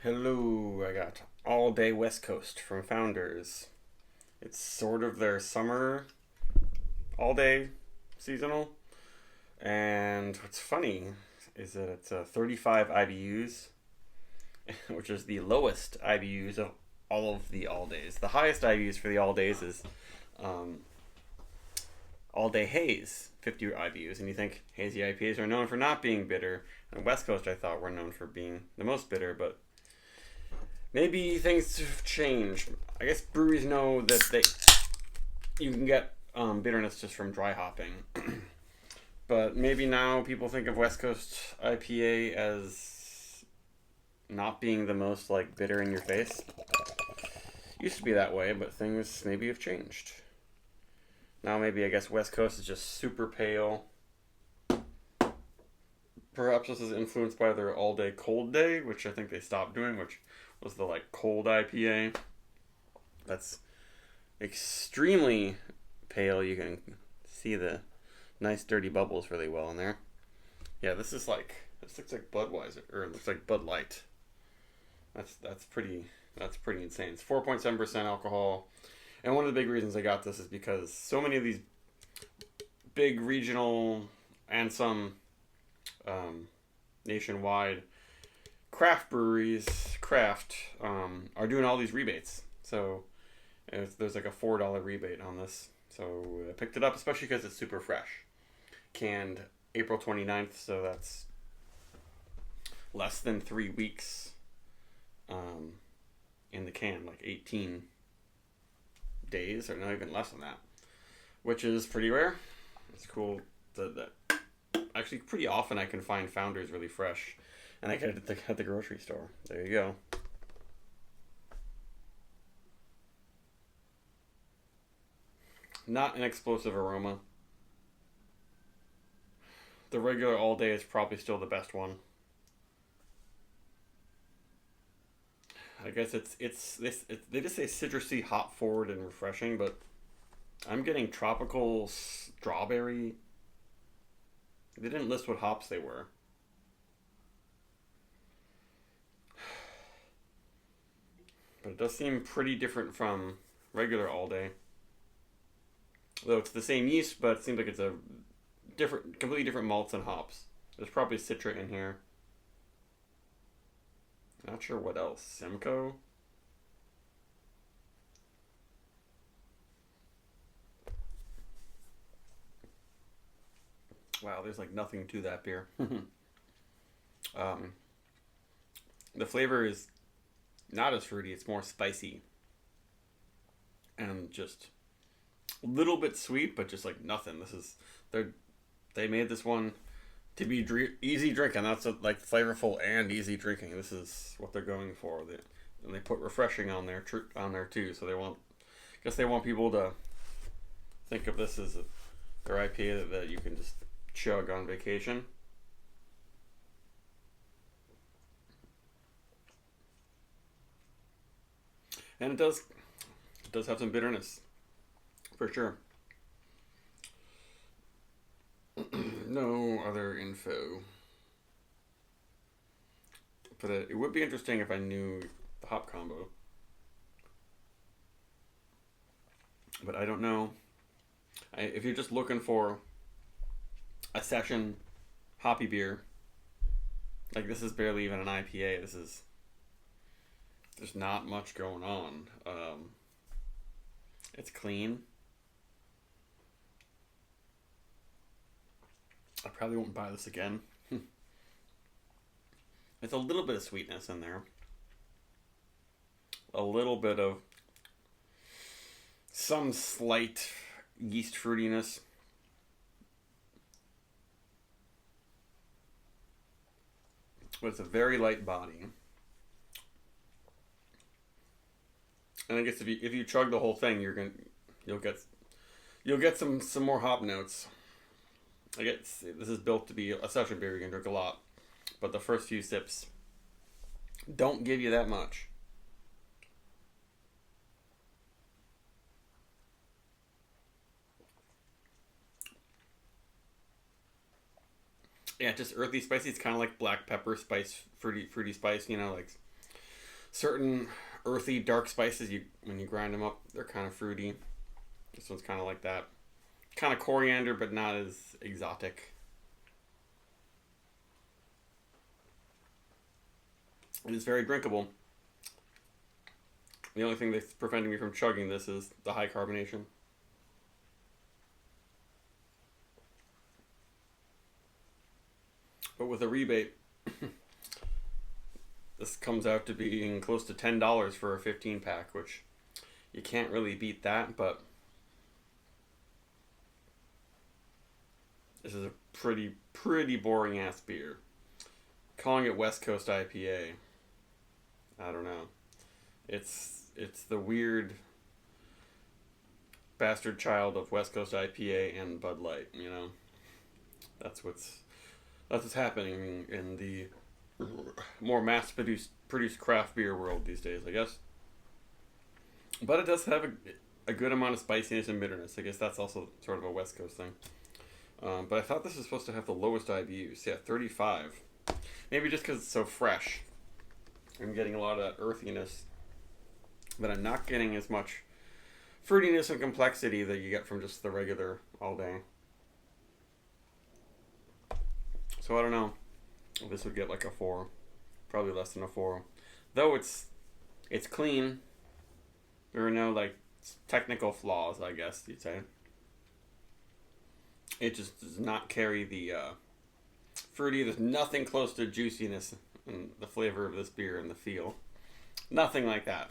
Hello, I got All Day West Coast from Founders. It's sort of their summer all day seasonal. And what's funny is that it's 35 IBUs, which is the lowest IBUs of all of the all days. The highest IBUs for the all days is um, All Day Haze, 50 IBUs. And you think hazy IPAs are known for not being bitter. And West Coast, I thought, were known for being the most bitter, but maybe things have changed. I guess breweries know that you can get bitterness just from dry hopping, but maybe now people think of West Coast IPA as not being the most like bitter in your face. Used to be that way, but things maybe have changed. Now maybe I guess West Coast is just super pale. Perhaps this is influenced by their all day cold day, which I think they stopped doing, which was the like cold IPA. That's extremely pale. You can see the nice dirty bubbles really well in there. Yeah, this looks like Budweiser, or it looks like Bud Light. That's pretty insane. It's 4.7% alcohol. And one of the big reasons I got this is because so many of these big regional and some nationwide craft breweries, are doing all these rebates. So there's like a $4 rebate on this. So I picked it up, especially because it's super fresh. Canned April 29th, so that's less than 3 weeks in the can, like 18 days, or not even less than that, which is pretty rare. It's cool that actually pretty often I can find Founders really fresh, and I get it at the grocery store. There you go. Not an explosive aroma. The regular all day is probably still the best one. I guess they just say citrusy, hop forward, and refreshing, but I'm getting tropical strawberry. They didn't list what hops they were. But it does seem pretty different from regular all day. Though it's the same yeast, but it seems like it's a completely different malts and hops. There's probably Citra in here. Not sure what else. Simcoe? Wow, there's like nothing to that beer. um, the flavor is not as fruity. It's more spicy. And just a little bit sweet, but just like nothing. They made this one to be easy drinking. That's like flavorful and easy drinking. This is what they're going for. And they put refreshing on there too. So they want people to think of this as their IPA that you can just chug on vacation. And it does have some bitterness for sure. No other info. But it would be interesting if I knew the hop combo. But I don't know. If you're just looking for a session hoppy beer, like this is barely even an IPA. There's not much going on. It's clean. I probably won't buy this again. It's a little bit of sweetness in there. A little bit of some slight yeast fruitiness. But it's a very light body. And I guess if you chug the whole thing, you'll get some more hop notes. I guess this is built to be a session beer. You can drink a lot, but the first few sips don't give you that much. Yeah, just earthy, spicy. It's kind of like black pepper spice, fruity spice. Like certain earthy dark spices. You when you grind them up, they're kind of fruity. This one's kind of like that. Kind of coriander, but not as exotic. It is very drinkable. The only thing that's preventing me from chugging this is the high carbonation. But with a rebate, this comes out to being close to $10 for a 15 pack, which you can't really beat that, but this is a pretty boring ass beer. Calling it West Coast IPA, I don't know. It's the weird bastard child of West Coast IPA and Bud Light, you know. That's what's happening in the more mass produced craft beer world these days, I guess. But it does have a good amount of spiciness and bitterness. I guess that's also sort of a West Coast thing. But I thought this was supposed to have the lowest IBUs. Yeah, 35. Maybe just because it's so fresh. I'm getting a lot of that earthiness. But I'm not getting as much fruitiness and complexity that you get from just the regular all day. So I don't know. This would get like a 4. Probably less than a 4. Though it's clean. There are no like technical flaws, I guess you'd say. It just does not carry the fruity. There's nothing close to juiciness in the flavor of this beer and the feel. Nothing like that.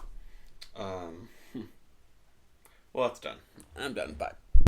Well, that's done. I'm done. Bye.